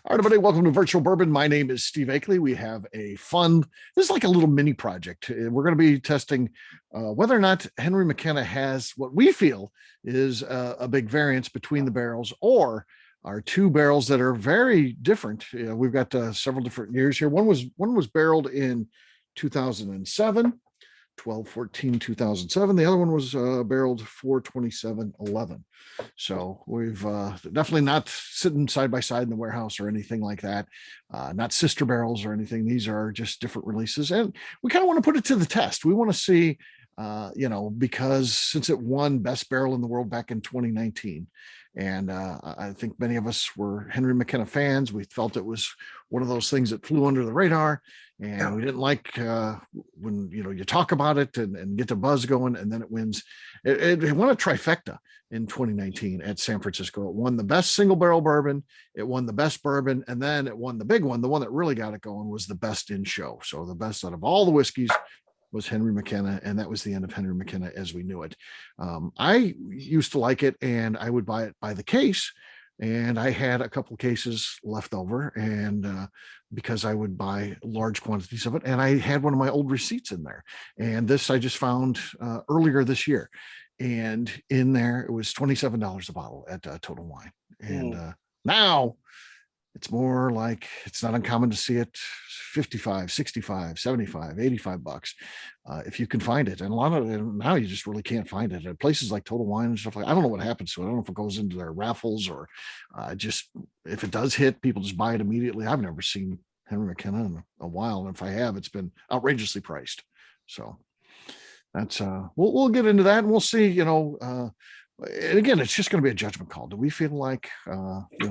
All right, everybody, welcome to Virtual Bourbon. My name is Steve Akley. We have a fun, this is like a little mini project. We're going to be testing whether or not Henry McKenna has what we feel is a big variance between the barrels, or are two barrels that are very different. We've got several different years here. One was barreled in 2007, 12/14 2007. The other one was barreled 4/27/11. So we've definitely not sitting side by side in the warehouse or anything like that. Not sister barrels or anything. These are just different releases, and we kind of want to put it to the test. We want to see, because since it won Best Barrel in the World back in 2019, and I think many of us were Henry McKenna fans. We felt it was one of those things that flew under the radar, and we didn't like when you talk about it and get the buzz going, and then it wins. It won a trifecta in 2019 at San Francisco. It won the best single barrel bourbon, it won the best bourbon, and then it won the big one. The one that really got it going was the best in show. So the best out of all the whiskeys was Henry McKenna, and that was the end of Henry McKenna as we knew it. I used to like it, and I would buy it by the case, and I had a couple of cases left over, and because I would buy large quantities of it, and I had one of my old receipts in there, and this I just found earlier this year, and in there it was $27 a bottle at Total Wine, and now it's more like, it's not uncommon to see it 55, 65, 75, 85 bucks if you can find it. And a lot of it now, you just really can't find it at places like Total Wine and stuff like that. I don't know what happens to it. I don't know if it goes into their raffles or just, if it does hit, people just buy it immediately. I've never seen Henry McKenna in a while, and if I have, it's been outrageously priced. So that's we'll get into that, and we'll see, and again, it's just going to be a judgment call. Do we feel like,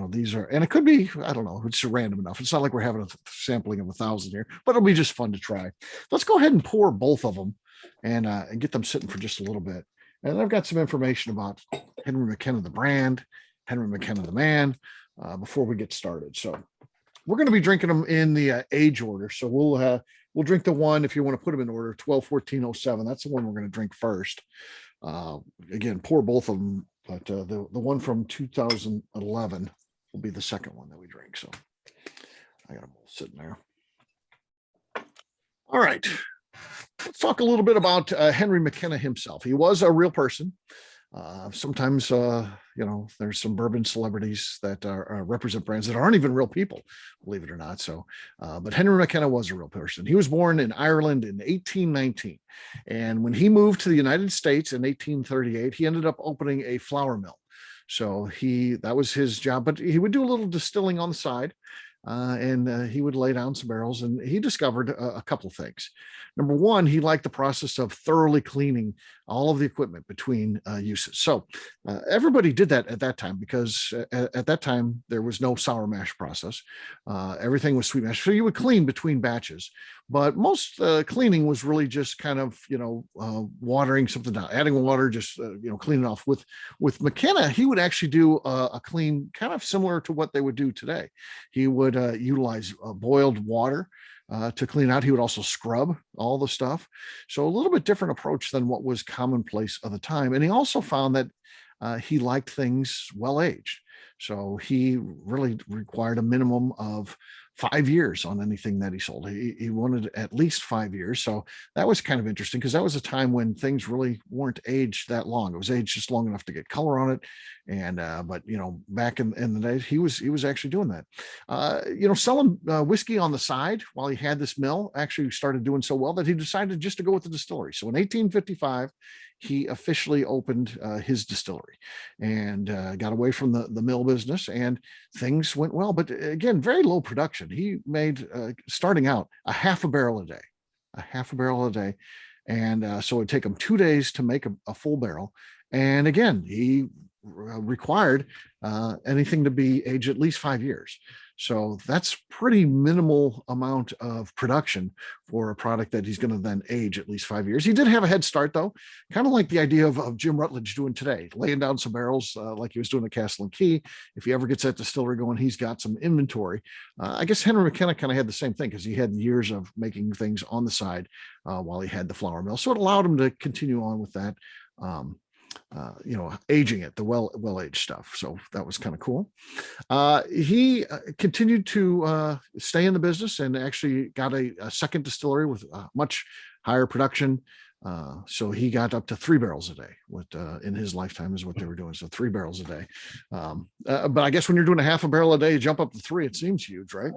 these are, and it could be, I don't know, it's random enough. It's not like we're having a sampling of 1,000 here, but it'll be just fun to try. Let's go ahead and pour both of them and get them sitting for just a little bit. And I've got some information about Henry McKenna, the brand, Henry McKenna, the man, before we get started. So we're going to be drinking them in the age order. So we'll drink the one, if you want to put them in order, 12/14/07. That's the one we're going to drink first. Again, pour both of them, but the one from 2011 will be the second one that we drink. So I got them all sitting there. All right, let's talk a little bit about Henry McKenna himself. He was a real person. Sometimes there's some bourbon celebrities that represent brands that aren't even real people, believe it or not. So but Henry McKenna was a real person. He was born in Ireland in 1819, and when he moved to the United States in 1838, he ended up opening a flour mill. So that was his job, but he would do a little distilling on the side, and he would lay down some barrels, and he discovered a couple of things. Number one, he liked the process of thoroughly cleaning all of the equipment between uses. So everybody did that at that time, because at that time there was no sour mash process. Everything was sweet mash. So you would clean between batches, but most cleaning was really just kind of, watering something down, adding water, just, cleaning off. With McKenna, he would actually do a clean kind of similar to what they would do today. He would utilize boiled water to clean out. He would also scrub all the stuff. So a little bit different approach than what was commonplace at the time. And he also found that he liked things well aged. So he really required a minimum of 5 years on anything that he sold. He wanted at least 5 years. So that was kind of interesting, because that was a time when things really weren't aged that long. It was aged just long enough to get color on it. And but back in the days, he was actually doing that. Selling whiskey on the side while he had this mill actually started doing so well that he decided just to go with the distillery. So in 1855, he officially opened his distillery and got away from the mill business, and things went well. But again, very low production. He made, starting out, a half a barrel a day. And so it'd take him 2 days to make a full barrel. And again, he required anything to be aged at least 5 years. So that's pretty minimal amount of production for a product that he's going to then age at least 5 years. He did have a head start, though, kind of like the idea of Jim Rutledge doing today, laying down some barrels like he was doing at Castle and Key. If he ever gets that distillery going, he's got some inventory. I guess Henry McKenna kind of had the same thing, because he had years of making things on the side while he had the flour mill. So it allowed him to continue on with that. aging it, the well-aged stuff. So that was kind of cool. He continued to stay in the business and actually got a second distillery with much higher production. So he got up to 3 barrels a day. What in his lifetime is what they were doing. So 3 barrels a day. But I guess when you're doing a half a barrel a day, you jump up to 3. It seems huge, right?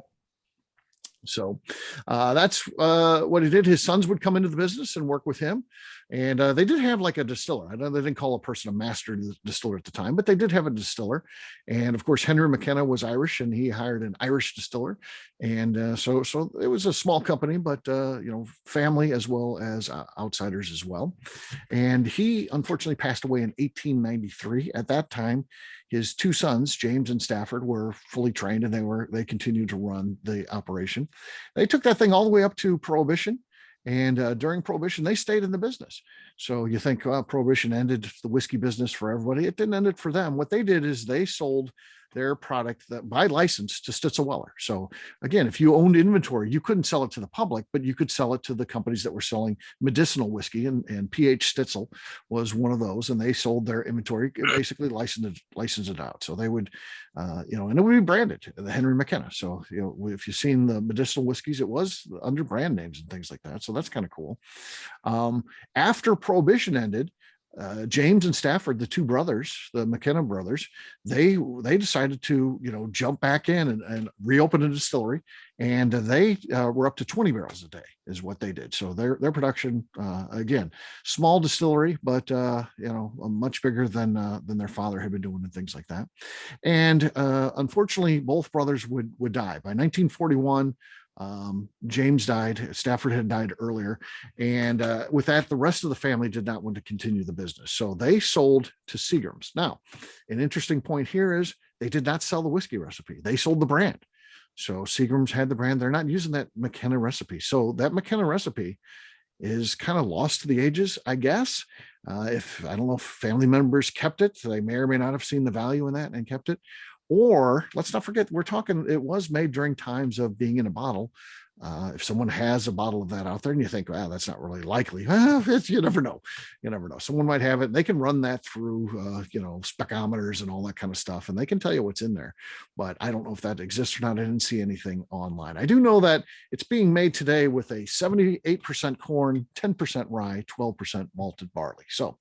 So that's what he did. His sons would come into the business and work with him. And they did have like a distiller. I know they didn't call a person a master distiller at the time, but they did have a distiller. And of course, Henry McKenna was Irish, and he hired an Irish distiller. And so it was a small company, but family as well as outsiders as well. And he unfortunately passed away in 1893. At that time, his 2 sons, James and Stafford, were fully trained, and they continued to run the operation. They took that thing all the way up to Prohibition. And during Prohibition, they stayed in the business. So you think, well, Prohibition ended the whiskey business for everybody. It didn't end it for them. What they did is they sold their product by license to Stitzel-Weller. So again, if you owned inventory, you couldn't sell it to the public, but you could sell it to the companies that were selling medicinal whiskey, and PH Stitzel was one of those, and they sold their inventory, basically licensed it out. So they would, and it would be branded the Henry McKenna. So, if you've seen the medicinal whiskeys, it was under brand names and things like that. So that's kind of cool. After Prohibition ended, James and Stafford, the 2 brothers, the McKenna brothers, they decided to jump back in and reopen a distillery, and they were up to 20 barrels a day is what they did. So their production, again, small distillery, but much bigger than their father had been doing and things like that. And unfortunately, both brothers would die by 1941. James died. Stafford had died earlier. And with that, the rest of the family did not want to continue the business. So they sold to Seagram's. Now, an interesting point here is they did not sell the whiskey recipe. They sold the brand. So Seagram's had the brand. They're not using that McKenna recipe. So that McKenna recipe is kind of lost to the ages, I guess. If I don't know if family members kept it, they may or may not have seen the value in that and kept it. Or let's not forget, it was made during times of being in a bottle. If someone has a bottle of that out there and you think, wow, that's not really likely. You never know. You never know. Someone might have it. They can run that through, specometers and all that kind of stuff, and they can tell you what's in there. But I don't know if that exists or not. I didn't see anything online. I do know that it's being made today with a 78% corn, 10% rye, 12% malted barley. So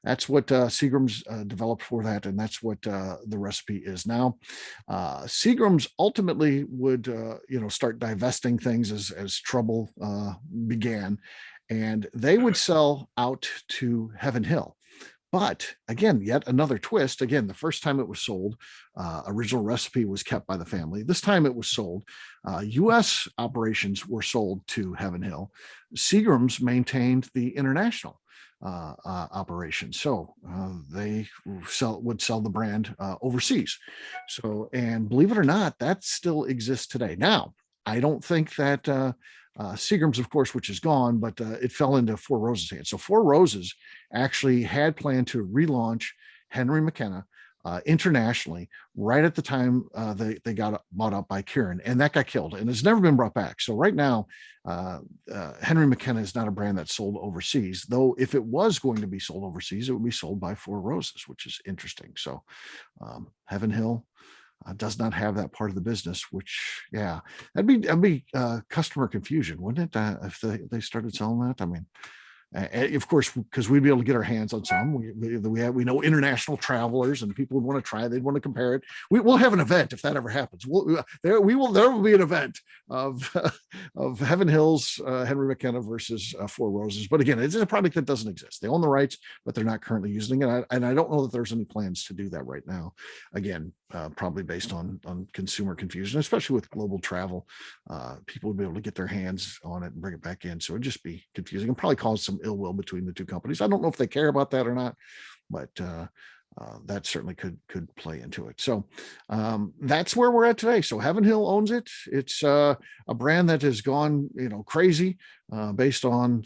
that's what Seagram's developed for that, and that's what the recipe is now. Seagram's ultimately would, start divesting things as trouble began, and they would sell out to Heaven Hill. But again, yet another twist. Again, the first time it was sold, original recipe was kept by the family. This time it was sold. U.S. operations were sold to Heaven Hill. Seagram's maintained the international operation. So they would sell the brand overseas. So, and believe it or not, that still exists today. Now, I don't think that Seagram's, of course, which is gone, but it fell into Four Roses' hands. So Four Roses actually had planned to relaunch Henry McKenna internationally right at the time they got bought up by Kirin, and that got killed, and it's never been brought back. So right now, Henry McKenna is not a brand that's sold overseas, though if it was going to be sold overseas, it would be sold by Four Roses, which is interesting. So Heaven Hill does not have that part of the business, which, yeah, that'd be customer confusion, wouldn't it? If they started selling that. I mean, of course, because we'd be able to get our hands on some. We know international travelers and people would want to try. They'd want to compare it. We'll have an event if that ever happens. There will be an event of Heaven Hill's Henry McKenna versus Four Roses. But again, it's a product that doesn't exist. They own the rights, but they're not currently using it. And I don't know that there's any plans to do that right now. Again, probably based on consumer confusion, especially with global travel. People would be able to get their hands on it and bring it back in. So it'd just be confusing and probably cause some ill will between the two companies. I don't know if they care about that or not, but that certainly could play into it. So that's where we're at today. So Heaven Hill owns it. It's a brand that has gone crazy based on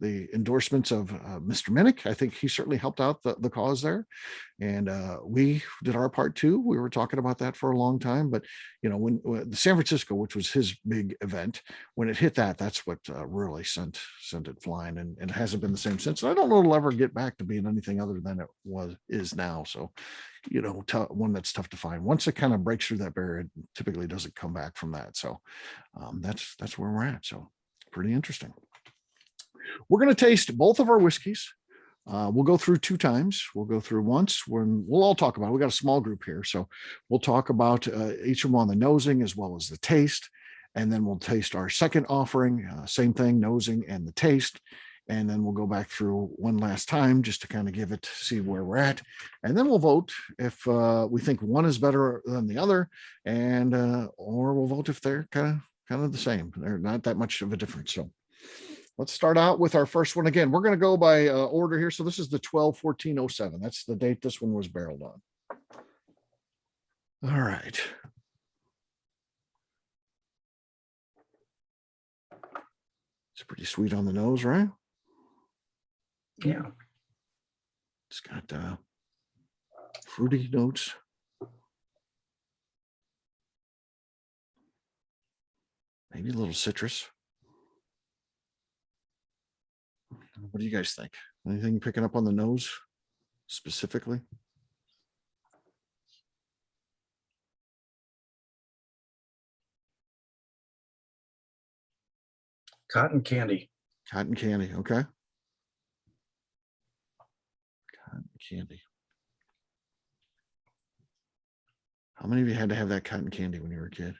the endorsements of Mr. Minnick. I think he certainly helped out the cause there. And we did our part too. We were talking about that for a long time. But, when the San Francisco, which was his big event, when it hit that's what really sent it flying. And it hasn't been the same since. And I don't know it'll ever get back to being anything other than it is now. So, one that's tough to find. Once it kind of breaks through that barrier, it typically doesn't come back from that. So that's where we're at. So pretty interesting. We're going to taste both of our whiskeys. We'll go through 2 times. We'll go through once when we'll all talk about it. We got a small group here. So we'll talk about each of them on the nosing as well as the taste. And then we'll taste our second offering, same thing, nosing and the taste. And then we'll go back through one last time just to kind of give it, see where we're at. And then we'll vote if we think one is better than the other, and or we'll vote if they're kind of the same. They're not that much of a difference. So let's start out with our first one. Again, we're going to go by order here. So this is the 12-14-07. That's the date this one was barreled on. All right. It's pretty sweet on the nose, right? Yeah. It's got fruity notes. Maybe a little citrus. What do you guys think? Anything picking up on the nose specifically? Cotton candy. Cotton candy, okay. Cotton candy. How many of you had to have that cotton candy when you were a kid?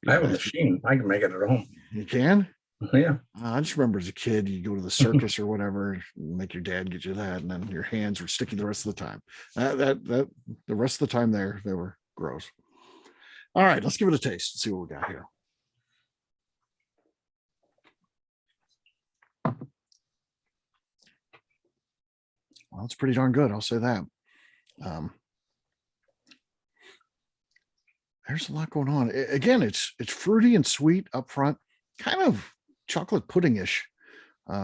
I have a machine. I can make it at home. You can? Yeah. I just remember as a kid, you go to the circus or whatever, make your dad get you that, and then your hands were sticky the rest of the time. The rest of the time they were gross. All right, let's give it a taste and see what we got here. Well, it's pretty darn good. I'll say that. There's a lot going on. Again, it's fruity and sweet up front, kind of chocolate pudding-ish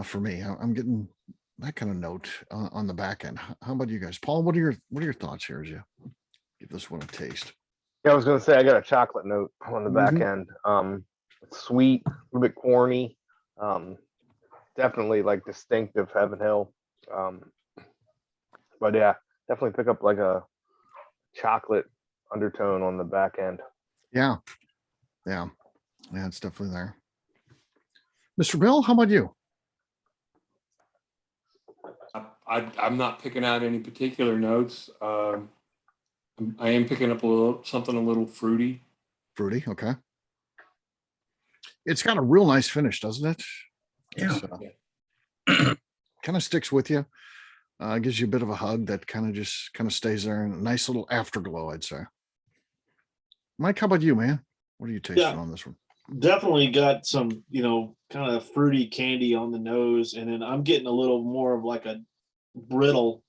for me. I'm getting that kind of note on the back end. How about you guys? Paul, what are your thoughts here as you give this one a taste? Yeah, I was gonna say I got a chocolate note on the back end. It's sweet, a little bit corny, definitely like distinctive Heaven Hill. But yeah, definitely pick up like a chocolate undertone on the back end. Yeah, it's definitely there. Mr. Bill, how about you? I'm not picking out any particular notes. I am picking up something a little fruity. Fruity, okay. It's got a real nice finish, doesn't it? Yeah. Kind of sticks with you. Gives you a bit of a hug that kind of stays there, and a nice little afterglow, I'd say. Mike, how about you, man? What are you tasting on this one? Definitely got some, kind of fruity candy on the nose, and then I'm getting a little more of like a brittle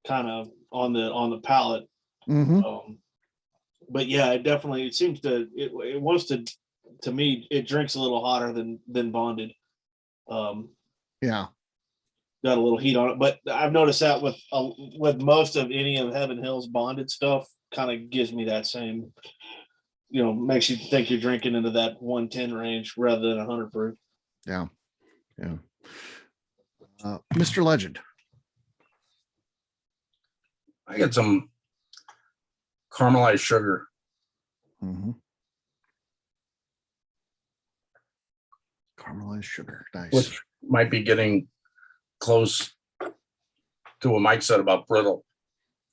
kind of on the palate. Mm-hmm. But yeah, it seems it wants to me, it drinks a little hotter than bonded. Yeah. Got a little heat on it, but I've noticed that with most of any of Heaven Hill's bonded stuff, kind of gives me that same, makes you think you're drinking into that 110 range rather than 100 proof. Yeah. Mr. Legend. I get some caramelized sugar. Mm-hmm. Caramelized sugar, nice. Which might be getting close to what Mike said about brittle.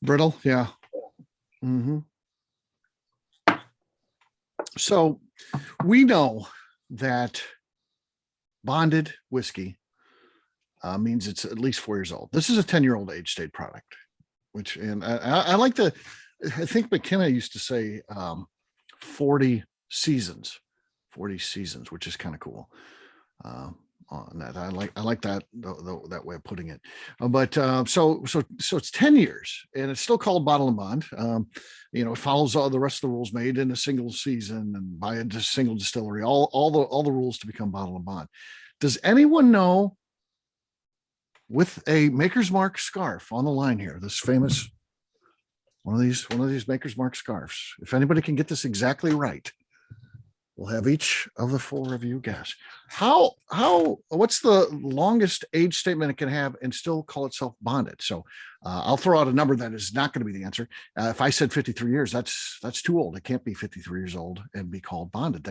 Brittle, yeah. Mm-hmm. So we know that bonded whiskey means it's at least 4 years old. This is a 10-year-old age state product, and I like I think McKenna used to say 40 seasons, which is kind of cool. on that. I like that that way of putting it. So it's 10 years and it's still called bottle and bond. It follows all the rest of the rules made in a single season and by a single distillery, all the rules to become bottle and bond. Does anyone know, with a Maker's Mark scarf on the line here, this famous one of these Maker's Mark scarves, if anybody can get this exactly right, we'll have each of the four of you guess what's the longest age statement it can have and still call itself bonded. So I'll throw out a number that is not going to be the answer. If I said 53 years, that's too old. It can't be 53 years old and be called bonded.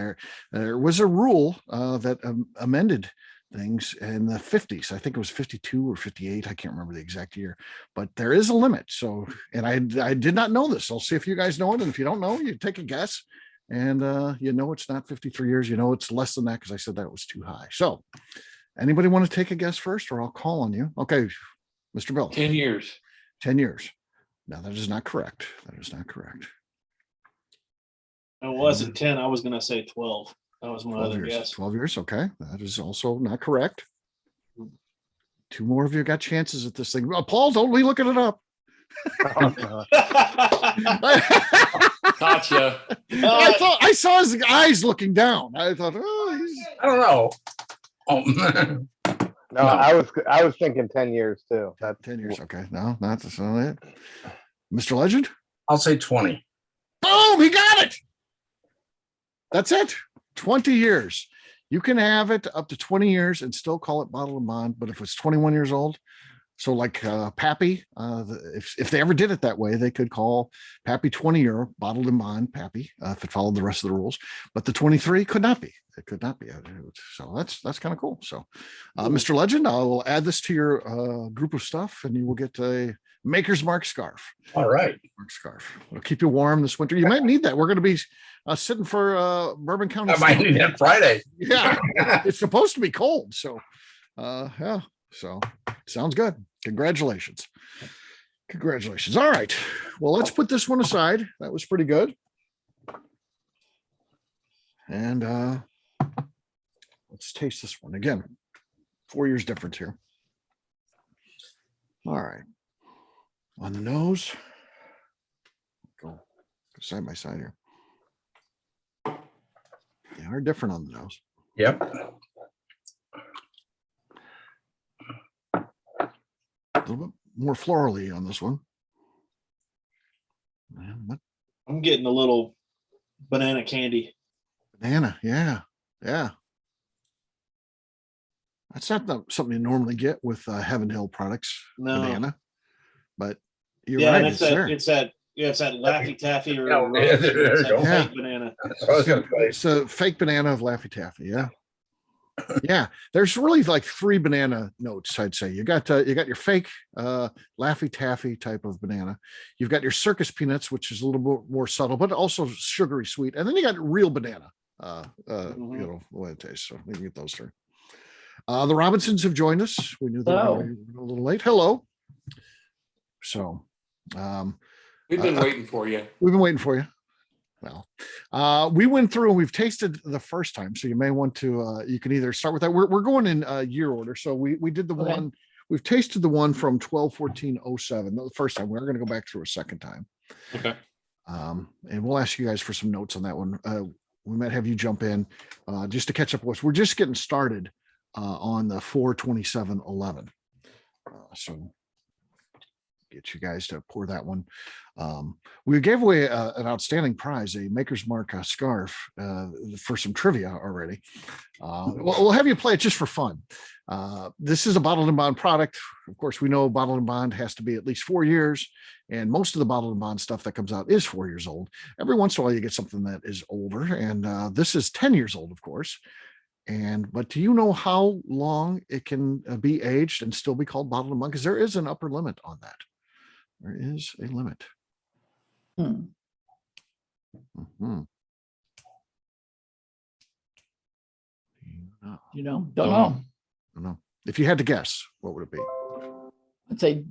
There was a rule that amended things in the 50s. I think it was 52 or 58. I can't remember the exact year, but there is a limit. So, and I did not know this. I'll see if you guys know it. And if you don't know, you take a guess. And it's not 53 years, it's less than that because I said that was too high. So anybody want to take a guess first, or I'll call on you? Okay, Mr. Bill. 10 years. 10 years. No, that is not correct. That is not correct. It wasn't 10. I was going to say 12. That was my 12 other years. guess. 12 years. Okay. That is also not correct. Two more of you got chances at this thing. Paul's only looking it up. Gotcha. I saw his eyes looking down. I thought, I don't know. Oh, No, I was thinking 10 years too. 10 years. Okay. No, not it. Mr. Legend? I'll say 20. Boom, he got it. That's it. 20 years. You can have it up to 20 years and still call it bottle and bond. But if it's 21 years old, so like Pappy, if they ever did it that way, they could call Pappy 20-year bottled and bond Pappy if it followed the rest of the rules. But the 23 could not be. It could not be. So that's kind of cool. So, Mr. Legend, I will add this to your group of stuff, and you will get a Maker's Mark scarf. All right. Mark scarf. It'll keep you warm this winter. You might need that. We're going to be sitting for Bourbon County. I might need that Friday. Yeah, it's supposed to be cold. So, yeah. So sounds good. Congratulations. Congratulations. All right. Well, let's put this one aside. That was pretty good. And let's taste this one again. 4 years difference here. All right. On the nose. Go side by side here. They are different on the nose. Yep. A little bit more florally on this one. I'm getting a little banana candy. Banana, yeah. That's not something you normally get with Heaven Hill products. No. Banana, but you're Yeah, right. and it's that Laffy Taffy or Yeah, there you go. fake banana. I was gonna say. It's a fake banana of Laffy Taffy. Yeah. Yeah, there's really like three banana notes. I'd say you got your fake Laffy Taffy type of banana. You've got your circus peanuts, which is a little bit more subtle, but also sugary sweet. And then you got real banana. The way it tastes. So we can get those three. The Robinsons have joined us. We knew that we were a little late. Hello. So We've been waiting for you. we've been waiting for you. Well, we went through and we've tasted the first time, so you may want to. You can either start with that. We're going in year order, so we did the one. We've tasted the one from 12/14/07 the first time. We're going to go back through a second time. Okay. And we'll ask you guys for some notes on that one. We might have you jump in just to catch up with us. We're just getting started on the 4/27/11. So get you guys to pour that one. We gave away an outstanding prize, a Maker's Mark scarf for some trivia already. We'll have you play it just for fun. This is a bottled and bond product. Of course, we know bottled and bond has to be at least 4 years, and most of the bottled and bond stuff that comes out is 4 years old. Every once in a while, you get something that is older, and this is 10 years old, of course. But do you know how long it can be aged and still be called bottled and bond? Because there is an upper limit on that. There is a limit. Mhm. Don't know. I don't know. If you had to guess, what would it be? I'd say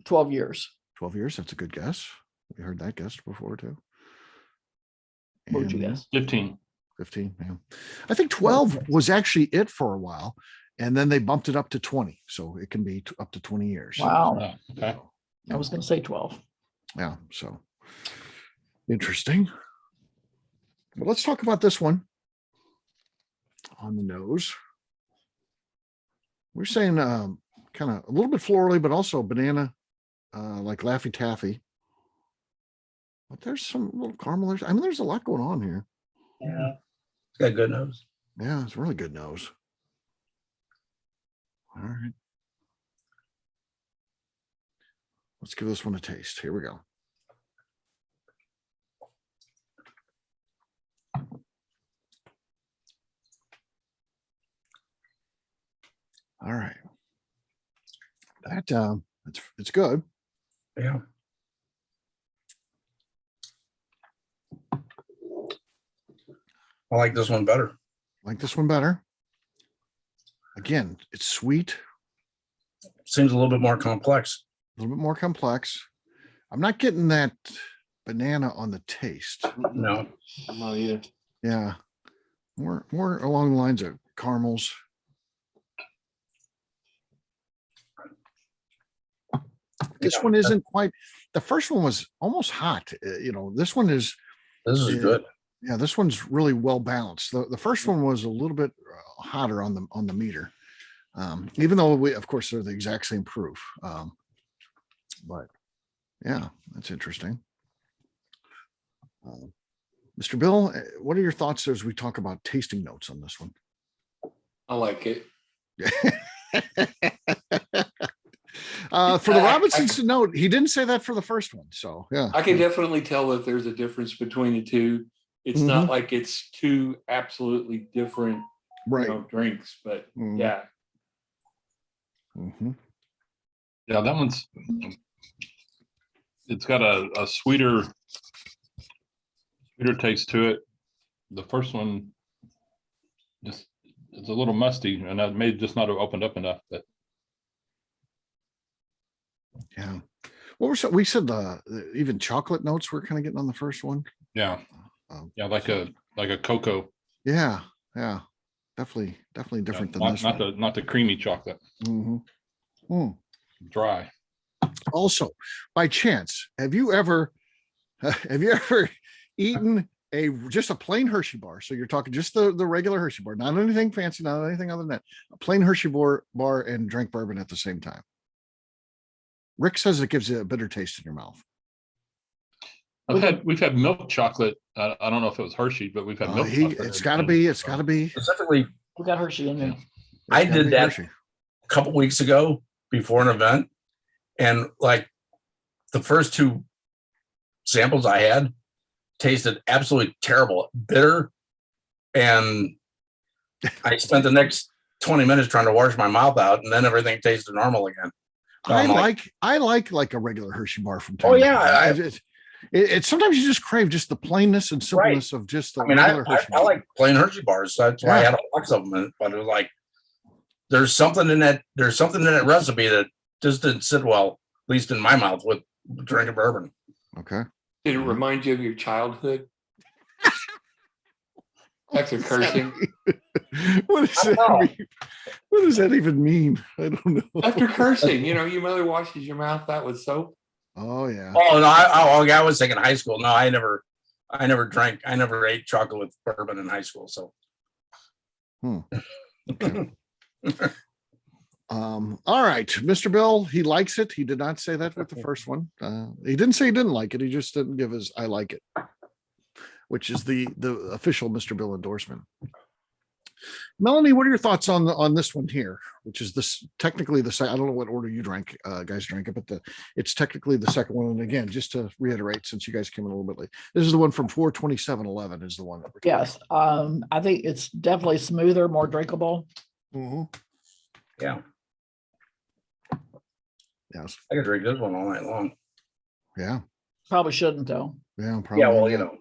12 years. 12 years. That's a good guess. We heard that guess before too. What would you And guess? 15. 15. Yeah. I think 12 was actually it for a while. And then they bumped it up to 20. So it can be up to 20 years. Wow. Oh, okay. I was gonna say 12. Yeah. So interesting. But let's talk about this one on the nose. We're saying kind of a little bit florally, but also banana, like Laffy Taffy. But there's some little caramel. I mean, there's a lot going on here. Yeah. It's got a good nose. Yeah, it's a really good nose. All right. Let's give this one a taste. Here we go. All right. That it's good. Yeah. I like this one better. Like this one better. Again, it's sweet, Seems a little bit more complex. a little bit more complex. I'm not getting that banana on the taste. No. Not either. Yeah. More along the lines of caramels. This Yeah, one isn't quite, the first one was almost hot. This one is, This is Yeah. good. yeah, this one's really well balanced. The first one was a little bit hotter on the meter. Even though of course they're the exact same proof. But yeah, that's interesting. Mr. Bill, what are your thoughts as we talk about tasting notes on this one? I like it. For the Robinsons note, he didn't say that for the first one. So yeah, I can definitely tell that there's a difference between the two. It's not like it's two absolutely different, right. drinks, but Mhm. yeah. Mhm. Yeah, that one's, it's got a sweeter taste to it. The first one just, it's a little musty, and that may just not have opened up enough, but Yeah. What we said even chocolate notes we're kind of getting on the first one. yeah. Um, Yeah, like a cocoa. Yeah, yeah. Definitely different than this one. Not the creamy chocolate, Mhm. Mm. dry. Also, by chance, have you ever eaten just a plain Hershey bar? So you're talking just the regular Hershey bar, not anything fancy, not anything other than that. A plain Hershey bar and drank bourbon at the same time. Rick says it gives you a bitter taste in your mouth. We've had milk chocolate. I don't know if it was Hershey, but we've had milk chocolate. It's gotta be. Specifically, We got Hershey in there. I It's gotta did be that Hershey. a couple weeks ago before an event, and like the first two samples I had tasted absolutely terrible, bitter, and I spent the next 20 minutes trying to wash my mouth out, and then everything tasted normal again. So I I'm like a regular Hershey bar from time Oh, to yeah, time. It's sometimes you just crave just the plainness and simpleness of just the I mean, I regular Hershey bar. like plain Hershey bars. So that's why I Yeah. had a box of them. But it was like, there's something in that recipe that just didn't sit well, at least in my mouth, with drinking bourbon. Okay. Did it remind you of your childhood? After cursing. What does I don't that know. mean? What does that even mean? I don't know. After cursing, your mother washes your mouth out with soap. Oh yeah. Oh no, I was thinking high school. No, I never ate chocolate with bourbon in high school. So Okay. All right, Mr. Bill, he likes it. He did not say that with the first one. He didn't say he didn't like it. He just didn't give his "I like it," which is the official Mr. Bill endorsement. Melanie, what are your thoughts on this one here? Which is this technically the second? I don't know what order you guys drank it, but it's technically the second one. And again, just to reiterate, since you guys came in a little bit late, this is the one from 4/27/11 is the one that we're talking Yes. I think it's definitely smoother, more drinkable. about. Mhm. yeah, Yes. I could drink this one all night long. Yeah. Probably shouldn't though. Yeah. Probably. Yeah, well,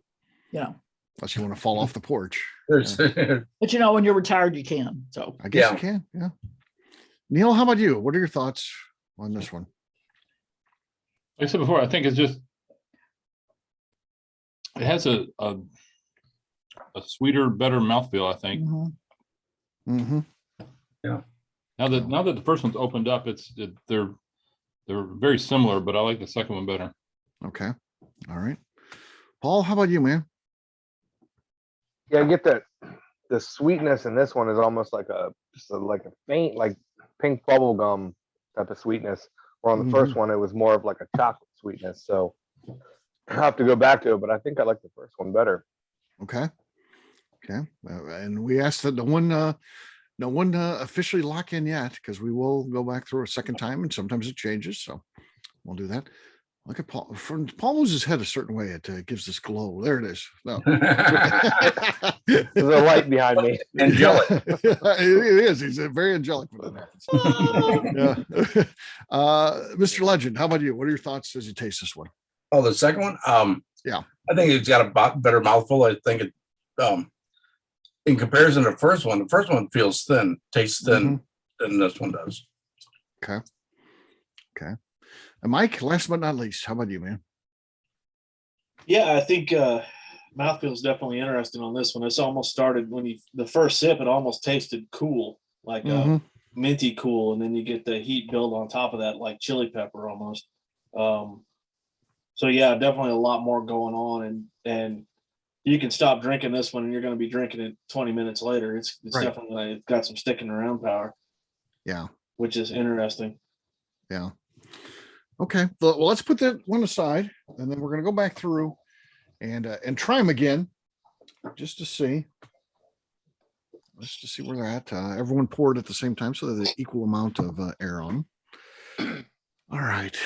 not. Unless you want to fall off the porch. there's But when you're retired, you can. So I guess Yeah. you can. Yeah. Neil, how about you? What are your thoughts on this one? Like I said before, I think it's just, it has a sweeter, better mouthfeel, I think. mhm. Mm-hmm. Yeah. Now that the first one's opened up, they're very similar, but I like the second one better. Okay. All right. Paul, how about you, man? Yeah, I get that. The sweetness in this one is almost like like a faint, like pink bubble gum type of sweetness. Where on the first one, it was more of like a chocolate sweetness. So I have to go back to it, but I think I like the first one better. Okay. Okay. And we asked that no one officially lock in yet, because we will go back through a second time and sometimes it changes. So we'll do that. Look at Paul. Paul moves his head a certain way. It gives this glow. There it is. No. There's a light behind me. Angelic. It is. He's very angelic when that happens. Yeah. Mr. Legend, how about you? What are your thoughts as you taste this one? Oh, the second one. Yeah. I think it's got a better mouthful. I think it, in comparison to the first one feels thin, tastes thin than this one does. Okay. Okay. And Mike, last but not least, how about you, man? Yeah, I think mouthfeel is definitely interesting on this one. It's almost started when the first sip, it almost tasted cool, like minty cool, and then you get the heat build on top of that, like chili pepper almost. So yeah, definitely a lot more going on, and you can stop drinking this one and you're going to be drinking it 20 minutes later. It's Right. definitely got some sticking around power. Yeah. Which is interesting. Yeah. Okay. Well, let's put that one aside, and then we're going to go back through and try them again, just to see. Let's just see where they're at. Everyone poured at the same time, so there's an equal amount of air on them. All right.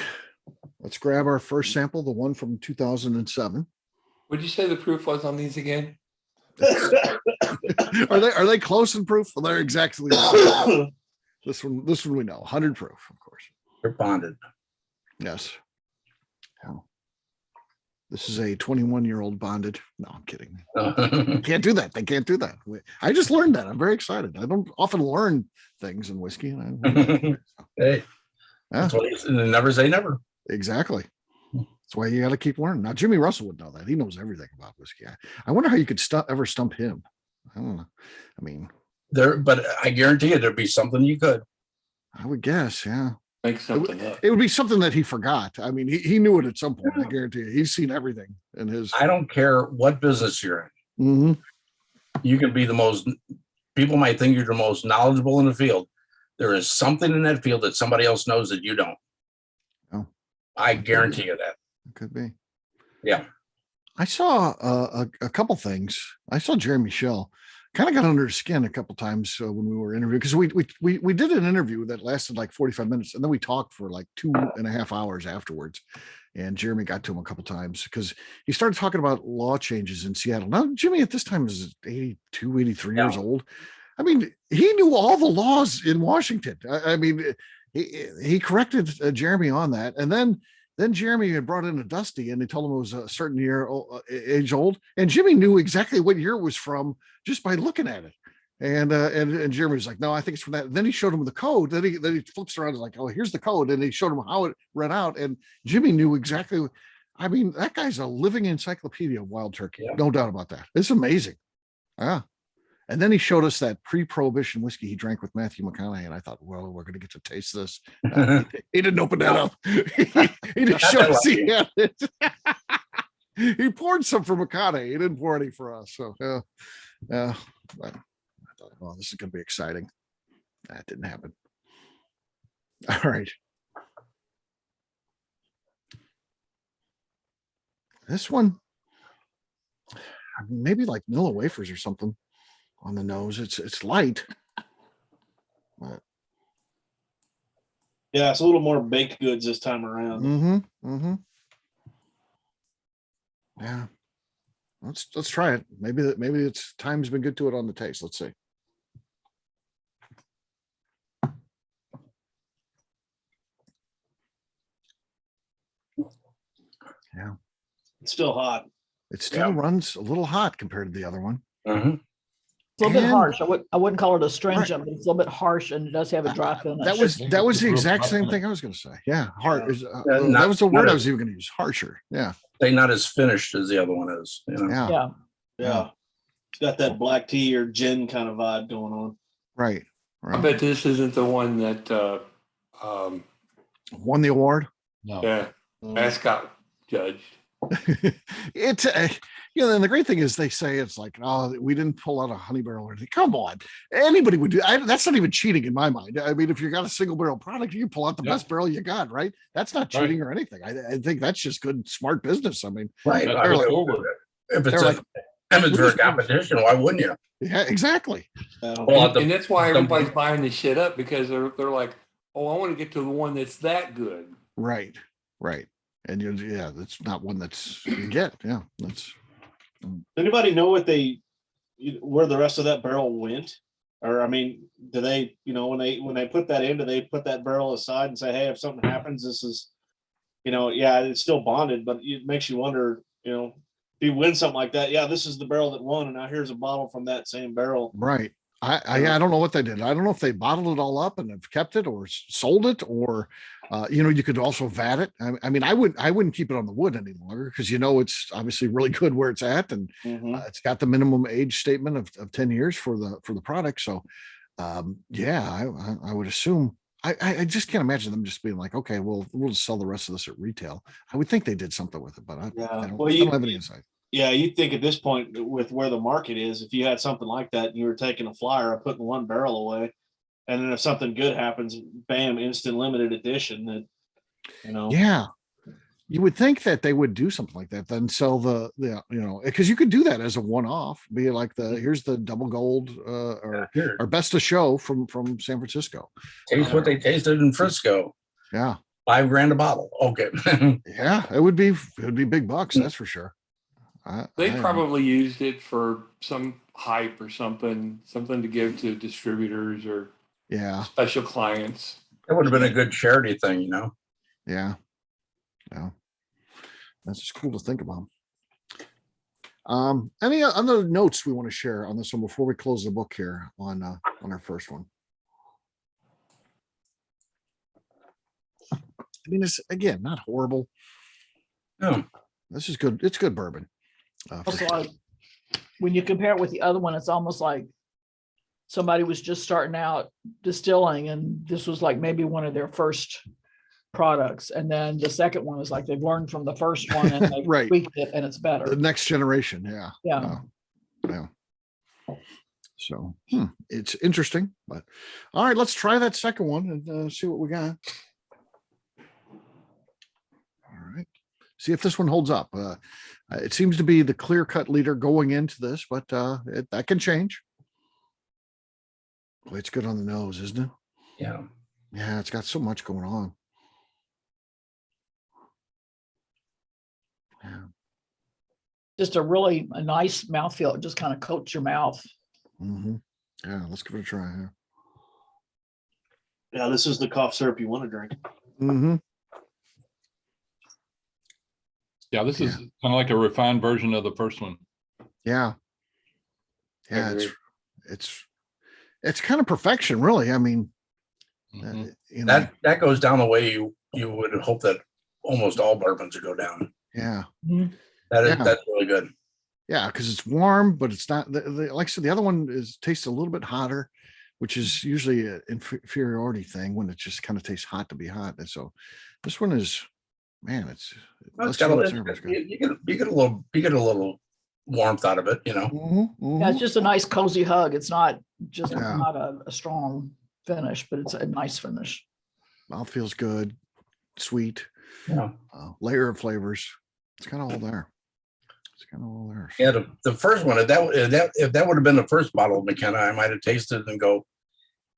Let's grab our first sample, the one from 2007. What'd you say the proof was on these again? Are they close in proof? Well, they're exactly this one we know, 100 proof, of course. They're bonded. Yes. Yeah. This is a 21-year-old bonded. No, I'm kidding. Can't do that. They can't do that. I just learned that. I'm very excited. I don't often learn things in whiskey. Hey, that's why you never say never. Exactly. That's why you got to keep learning. Now, Jimmy Russell would know that. He knows everything about whiskey. I wonder how you could ever stump him. I don't know. I mean, but I guarantee you there'd be something you could. I would guess, yeah. Make something up. It would be something that he forgot. I mean, he knew it at some point. I guarantee you. He's seen everything in his. I don't care what business you're in. Mm-hmm. You can be people might think you're the most knowledgeable in the field. There is something in that field that somebody else knows that you don't. Oh. I guarantee you that. It could be. Yeah. I saw a couple things. I saw Jeremy Schell kind of got under his skin a couple times when we were interviewing, because we did an interview that lasted like 45 minutes, and then we talked for like 2.5 hours afterwards. And Jeremy got to him a couple times because he started talking about law changes in Seattle. Now, Jimmy at this time is 82, 83 years old. I mean, he knew all the laws in Washington. I mean, he corrected Jeremy on that. And then Jeremy had brought in a Dusty, and they told him it was a certain age old. And Jimmy knew exactly what year it was from just by looking at it. And Jeremy was like, no, I think it's from that. And then he showed him the code. Then he flips around and like, oh, here's the code. And he showed him how it read out. And Jimmy knew exactly. I mean, that guy's a living encyclopedia of wild turkey. Yeah. No doubt about that. It's amazing. Yeah. And then he showed us that pre-prohibition whiskey he drank with Matthew McConaughey. And I thought, well, we're going to get to taste this. He didn't open that up. He just showed us he had it. He poured some for McConaughey. He didn't pour any for us. So, I thought, well, this is going to be exciting. That didn't happen. All right. This one, maybe like Nilla wafers or something on the nose. It's light. But yeah, it's a little more baked goods this time around. Yeah. Let's try it. Maybe it's time's been good to it on the taste. Let's see. Yeah. It's still hot. It still runs a little hot compared to the other one. Mm-hmm. It's a little bit harsh. I wouldn't call it astringent, but it's a little bit harsh, and it does have a dry finish. That was the exact same thing I was going to say. Yeah, hard. That was the word I was even going to use. Harsher. Yeah. They're not as finished as the other one is. You know? Yeah. It's got that black tea or gin kind of vibe going on. Right. I bet this isn't the one that, Won the award. No. yeah, mascot judged. It's and the great thing is they say it's like, oh, we didn't pull out a honey barrel or anything. Come on, anybody would do. That's not even cheating in my mind. I mean, if you got a single barrel product, you pull out the best barrel you got, right? That's not cheating or anything. I think that's just good, smart business. I mean, Right. That's They're like- forward. If it's They're like, a competition, why wouldn't you? yeah, exactly. Well, And that's why everybody's buying this shit up, because they're like, oh, I want to get to the one that's that good. Right. And that's not one that's you get. Yeah, that's Anybody know what where the rest of that barrel went? Or I mean, do they, when they put that in, do they put that barrel aside and say, hey, if something happens, this is, yeah, it's still bonded, but it makes you wonder, if you win something like that, yeah, this is the barrel that won, and now here's a bottle from that same barrel. right. I don't know what they did. I don't know if they bottled it all up and have kept it or sold it, or you could also vat it. I mean, I wouldn't keep it on the wood any longer, because it's obviously really good where it's at, and it's got the minimum age statement of 10 years for the product. So I would assume. I just can't imagine them just being like, okay, well, we'll just sell the rest of this at retail. I would think they did something with it, but I don't have any insight. Yeah, you'd think at this point, with where the market is, if you had something like that and you were taking a flyer of putting one barrel away, and then if something good happens, bam, instant limited edition. That Yeah, you would think that they would do something like that, then sell because you could do that as a one-off, be like here's the double gold or best of show from San Francisco. Taste what they tasted in Frisco. Yeah, $5,000 a bottle. Okay. yeah, it would be big bucks, that's for sure. They probably used it for some hype or something to give to distributors or special clients. That would have been a good charity thing, Yeah. That's just cool to think about. Any other notes we want to share on this one before we close the book here on our first one? I mean, it's again not horrible. No. This is good. It's good bourbon. Also, when you compare it with the other one, it's almost like somebody was just starting out distilling, and this was like maybe one of their first products. And then the second one is like they've learned from the first one and they've Right. tweaked it, and it's better. The next generation. Yeah. Yeah. So it's interesting, but all right, let's try that second one and see what we got. All right. See if this one holds up. It seems to be the clear-cut leader going into this, but that can change. Boy, it's good on the nose, isn't it? Yeah. Yeah, it's got so much going on. Yeah. Just a nice mouthfeel. It just kind of coats your mouth. Mm-hmm. Yeah, let's give it a try here. Yeah, this is the cough syrup you want to drink. Mm-hmm. Yeah, this is kind of like a refined version of the first one. Yeah. Yeah, it's kind of perfection, really. I mean, that goes down the way you would hope that almost all bourbons would go down. Yeah. That's really good. Yeah, because it's warm, but it's not like I said, the other one tastes a little bit hotter, which is usually an inferiority thing when it just kind of tastes hot to be hot. And so this one is, man, You get a little warmth out of it, Yeah, it's just a nice cozy hug. It's not just not a strong finish, but it's a nice finish. Mouth feels good, sweet, layer of flavors. It's kind of all there. Yeah, the first one, if that would have been the first bottle of McKenna, I might have tasted it and go,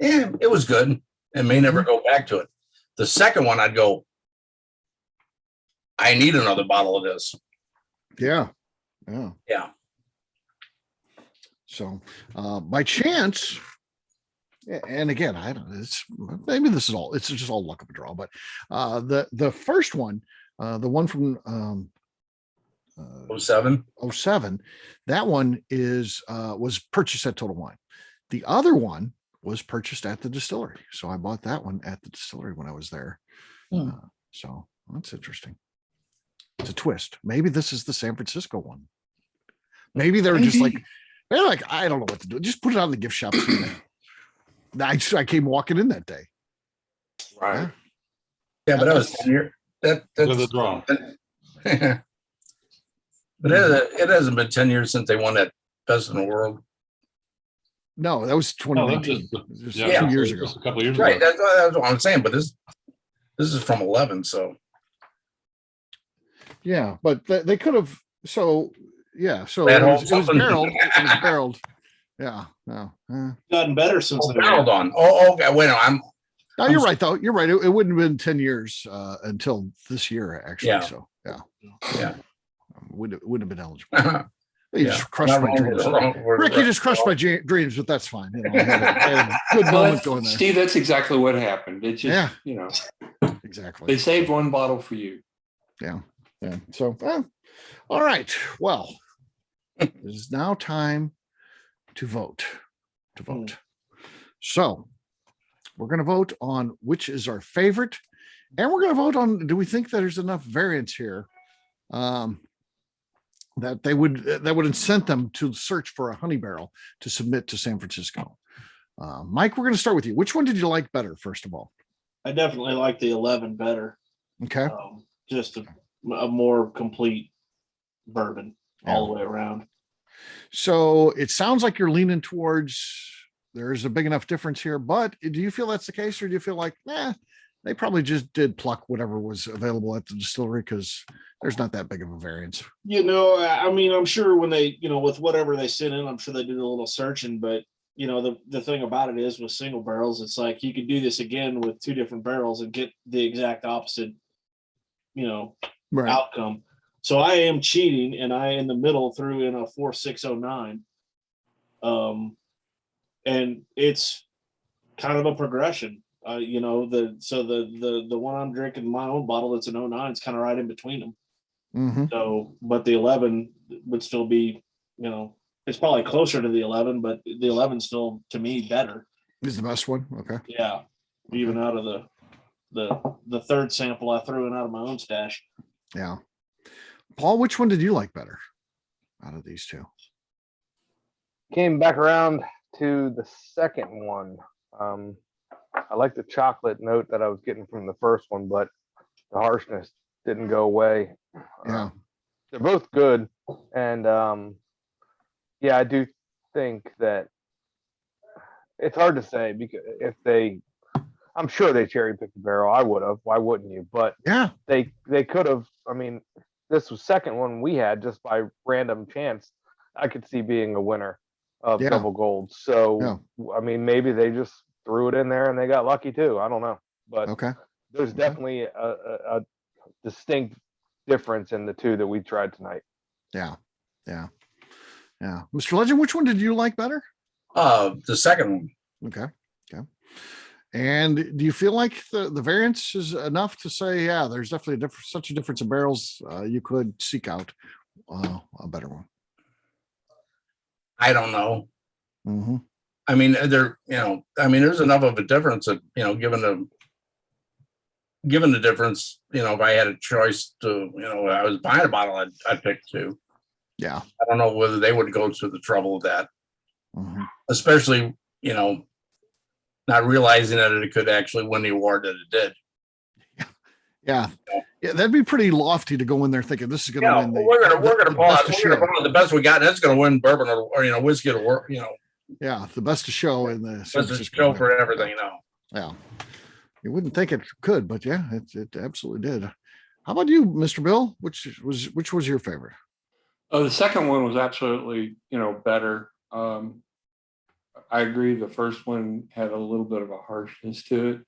yeah, it was good, and may never go back to it. The second one, I'd go, I need another bottle of this. Yeah. So by chance, and again, I don't know, it's just all luck of a draw, but the first one, the one from 07, that one was purchased at Total Wine. The other one was purchased at the distillery, so I bought that one at the distillery when I was there. So that's interesting. It's a twist. Maybe this is the San Francisco one. Maybe they're just like, I don't know what to do. Just put it on the gift shop. I came walking in that day. Right. Yeah, but that was 10 years. With a That's draw. But it hasn't been 10 years since they won that best in the world. No, that was No, that was 2019. just, Just 2 years ago. just a couple of years Right. ago. That's what I'm saying. But this is from 11. So Yeah, but they could have. So yeah, so That it whole was something- barreled. It was barreled. Yeah. No. Gotten better since then. barreled on. Oh, okay. Wait, no, No, you're right though. You're right. It wouldn't have been 10 years until this year, actually. Yeah. So yeah, yeah. wouldn't have been eligible. You Yeah. just crushed my dreams. Rick, you just crushed my dreams, but that's fine. You know, I had a good Well, moment going there. Steve, that's exactly what happened. It just, Yeah. you know, Exactly. they saved one bottle for you. Yeah. So, all right. Well, it is now time to vote. So, we're going to vote on which is our favorite, and we're going to vote on, do we think that there's enough variance here that would incent them to search for a honey barrel to submit to San Francisco. Mike, we're going to start with you. Which one did you like better, first of all? I definitely like the 11 better. Okay. Just a more complete bourbon all the way around. So it sounds like you're leaning towards there's a big enough difference here, but do you feel that's the case, or do you feel like, they probably just did pluck whatever was available at the distillery because there's not that big of a variance? You know, I mean, I'm sure when they, with whatever they sent in, I'm sure they did a little searching, but the thing about it is with single barrels, it's like you could do this again with 2 different barrels and get the exact opposite, Right. outcome. So I am cheating, and I in the middle threw in a 4609. And it's kind of a progression. The one I'm drinking, my own bottle, that's an 09, is kind of right in between them. Mm-hmm. So, but the 11 would still be, it's probably closer to the 11, but the 11 still, to me, better. Is the best one. Okay. Yeah. Even out of the third sample I threw in out of my own stash. Yeah. Paul, which one did you like better out of these two? Came back around to the second one. I like the chocolate note that I was getting from the first one, but the harshness didn't go away. Yeah. They're both good. And I do think that it's hard to say, because I'm sure they cherry picked the barrel. I would have. Why wouldn't you? But Yeah, they could have. I mean, this was second one we had just by random chance. I could see being a winner of double gold. So, I mean, maybe they just threw it in there and they got lucky too. I don't know. But there's definitely a distinct difference in the two that we tried tonight. Yeah. Mr. Legend, which one did you like better? The second one. Okay. And do you feel like the variance is enough to say, there's definitely such a difference in barrels, you could seek out a better one? I don't know. Mm-hmm. I mean, there's enough of a difference that, given the difference, if I had a choice to, I was buying a bottle, I'd pick 2. Yeah. I don't know whether they would go through the trouble of that, Mm-hmm. especially, not realizing that it could actually win the award that it did. Yeah, that'd be pretty lofty to go in there thinking this is going to win. We're gonna pull out the best we got, and that's going to win bourbon or whiskey or Yeah, the best to show in the best to show for everything. Yeah, you wouldn't think it could, but yeah, it absolutely did. How about you, Mr. Bill? Which was your favorite? The second one was absolutely, better. I agree. The first one had a little bit of a harshness to it.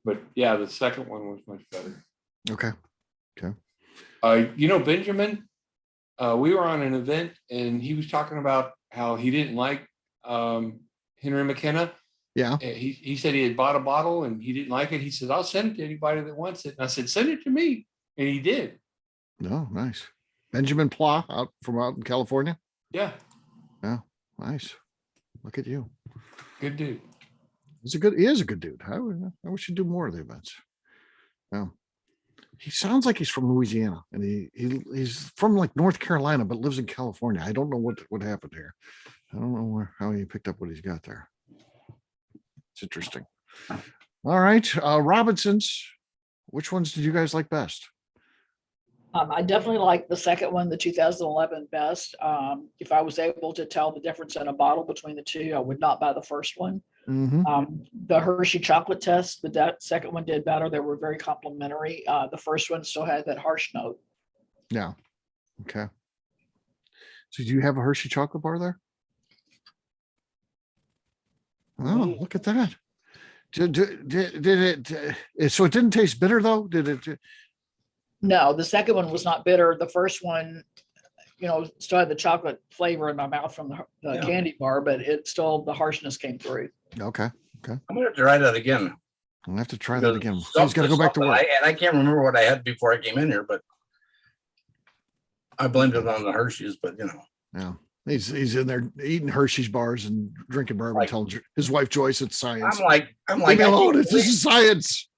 But yeah, the second one was much better. Okay. Benjamin, we were on an event and he was talking about how he didn't like Henry McKenna. Yeah. He said he had bought a bottle and he didn't like it. He said, I'll send it to anybody that wants it. And I said, send it to me. And he did. Oh, nice. Benjamin Pla out in California. Yeah. Yeah. Nice. Look at you. Good dude. He is a good dude. I wish he'd do more of the events. Yeah. He sounds like he's from Louisiana, and he's from like North Carolina, but lives in California. I don't know what happened here. I don't know how he picked up what he's got there. It's interesting. All right, Robinsons, which ones did you guys like best? I definitely like the second one, the 2011 best. If I was able to tell the difference in a bottle between the two, I would not buy the first one. Mhm. The Hershey chocolate test, that second one did better. They were very complimentary. The first one still had that harsh note. Yeah. Okay. So do you have a Hershey chocolate bar there? Oh, look at that. Did it, so it didn't taste bitter though? Did it? No, the second one was not bitter. The first one, still had the chocolate flavor in my mouth from the Yeah. candy bar, but it still, the harshness came through. Okay. I'm gonna have to try that again. I'll have to try that again. He's Some- got to go back to something work. I can't remember what I had before I came in here, but I blamed it on the Hershey's, but Yeah. He's in there eating Hershey's bars and drinking bourbon, Like- telling his wife Joyce it's science. I'm like, Leave me alone. This is science.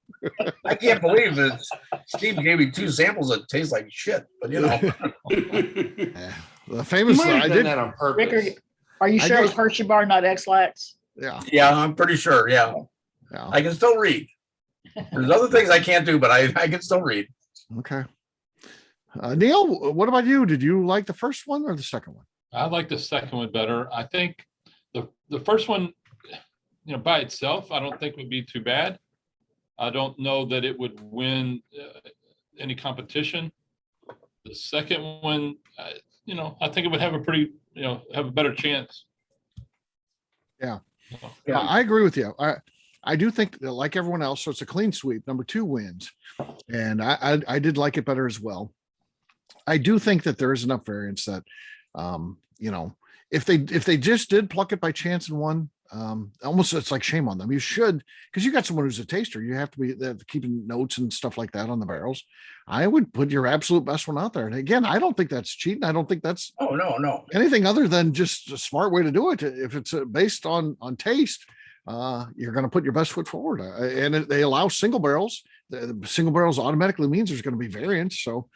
I can't believe that Steve gave me 2 samples that taste like shit, but Yeah. The You famous might have I done did. that on Rick, purpose. are you I sure it was did- Hershey bar, not X-Lax? Yeah. yeah, I'm pretty sure. Yeah, Yeah. I can still read. There's other things I can't do, but I can still read. Okay. Neil, what about you? Did you like the first one or the second one? I like the second one better. I think the first one, by itself, I don't think would be too bad. I don't know that it would win any competition. The second one, I think it would have a pretty, have a better chance. Yeah. Yeah. I agree with you. I do think that like everyone else, so it's a clean sweep. Number 2 wins. And I did like it better as well. I do think that there is enough variance that, if they just did pluck it by chance and won, almost it's like shame on them. You should, because you got someone who's a taster. You have to be keeping notes and stuff like that on the barrels. I would put your absolute best one out there. And again, I don't think that's cheating. I don't think that's Oh no. anything other than just a smart way to do it. If it's based on taste, you're going to put your best foot forward. And they allow single barrels. The single barrels automatically means there's going to be variance. So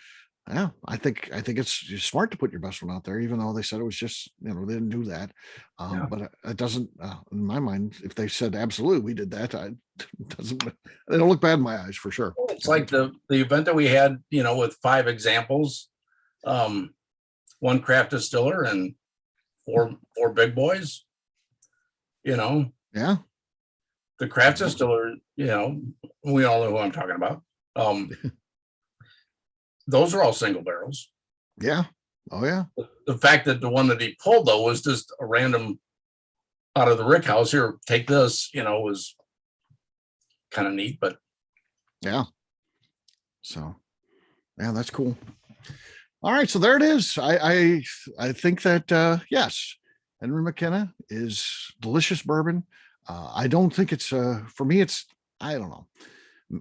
yeah, I think it's smart to put your best one out there, even though they said it was just, they didn't do that. Yeah. But it doesn't, in my mind, if they said absolutely we did that, they don't look bad in my eyes for sure. It's like the event that we had, with 5 examples, 1 craft distiller and four big boys. Yeah. The craft distiller, we all know who I'm talking about. Those are all single barrels. Yeah. Oh yeah. The fact that the one that he pulled though was just a random out of the rick house, here, take this, was kind of neat, but Yeah. So yeah, that's cool. All right. So there it is. I think that yes, Henry McKenna is delicious bourbon. I don't think it's for me, I don't know.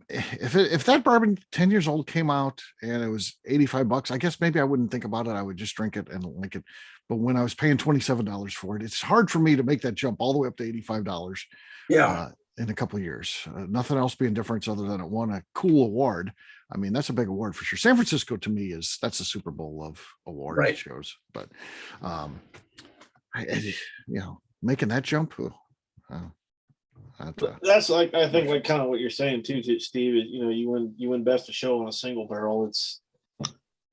If that bourbon 10 years old came out and it was $85, I guess maybe I wouldn't think about it. I would just drink it and like it. But when I was paying $27 for it, it's hard for me to make that jump all the way up to $85 yeah. in a couple of years. Nothing else being different other than it won a cool award. I mean, that's a big award for sure. San Francisco to me that's the Super Bowl of award Right. shows. But making that jump. That's like, I think like kind of what you're saying too, Steve, is, you win best of show on a single barrel. It's,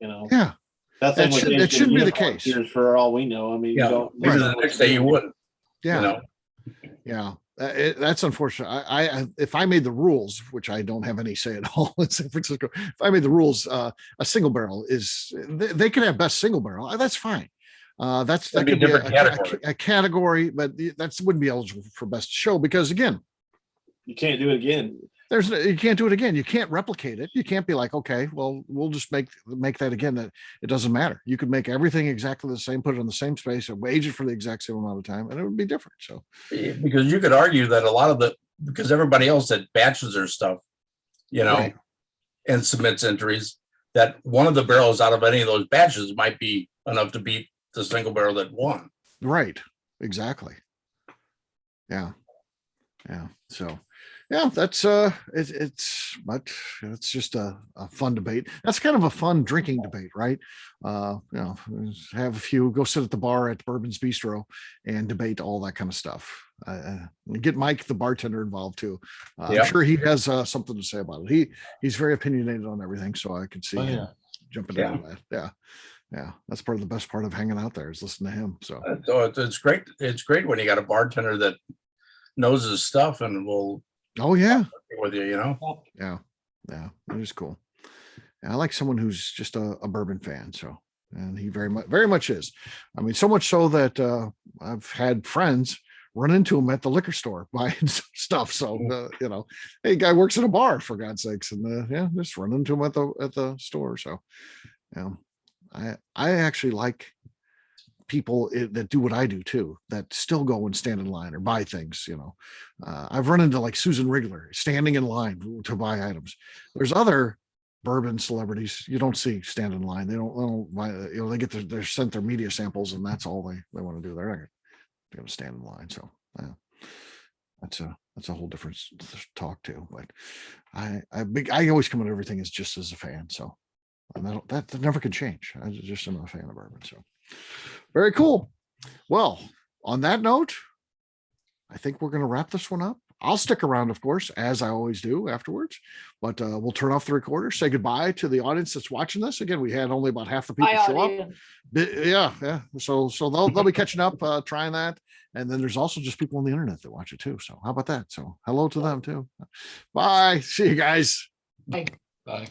Yeah. that thing It shouldn't be the case. For all we know. I mean, Yeah. you don't. Maybe the next day you wouldn't. Yeah. Yeah. That's unfortunate. I if I made the rules, which I don't have any say at all in San Francisco, if I made the rules, a single barrel is they can have best single barrel. That's fine. That It'd be a could be different category. a category, but that wouldn't be eligible for best show because again, You can't do it again. you can't do it again. You can't replicate it. You can't be like, okay, well, we'll just make that again. That it doesn't matter. You could make everything exactly the same, put it in the same space, and age it for the exact same amount of time, and it would be different. So Because you could argue that a lot of because everybody else that batches their stuff, Right. and submits entries, that one of the barrels out of any of those batches might be enough to beat the single barrel that won. right, exactly. Yeah. So yeah, that's it's just a fun debate. That's kind of a fun drinking debate, right? Have a few, go sit at the bar at Bourbon's Bistro and debate all that kind of stuff. Get Mike, the bartender, involved too. Yeah. I'm sure he has something to say about it. He's very opinionated on everything, so I could see Oh, him yeah. jumping Yeah. into that. Yeah, yeah, that's part of the best part of hanging out there is listening to him. So So it's great. It's great when you got a bartender that knows his stuff and will oh yeah, work with you, you know? yeah, it is cool. And I like someone who's just a bourbon fan. So, and he very much is. I mean, so much so that I've had friends run into him at the liquor store buying stuff. So, you know, hey, guy works at a bar for God's sakes, and yeah, just run into him at the store. So, yeah, I actually like people that do what I do too, that still go and stand in line or buy things. You know, I've run into like Susan Rigler standing in line to buy items. There's other bourbon celebrities you don't see stand in line. They don't buy, you know, they get they're sent their media samples and that's all they want to do. They're not going to stand in line. So that's a whole different talk too. But I always come at everything as just as a fan. So and that never could change. I just am a fan of bourbon. So very cool. Well, on that note, I think we're going to wrap this one up. I'll stick around, of course, as I always do afterwards, but we'll turn off the recorder, say goodbye to the audience that's watching this. Again, we had only about half the people Hi, show up. audience. Yeah. So they'll be catching up, trying that. And then there's also just people on the internet that watch it too. So how about that? So hello to them too. Bye. See you guys. Bye. Bye.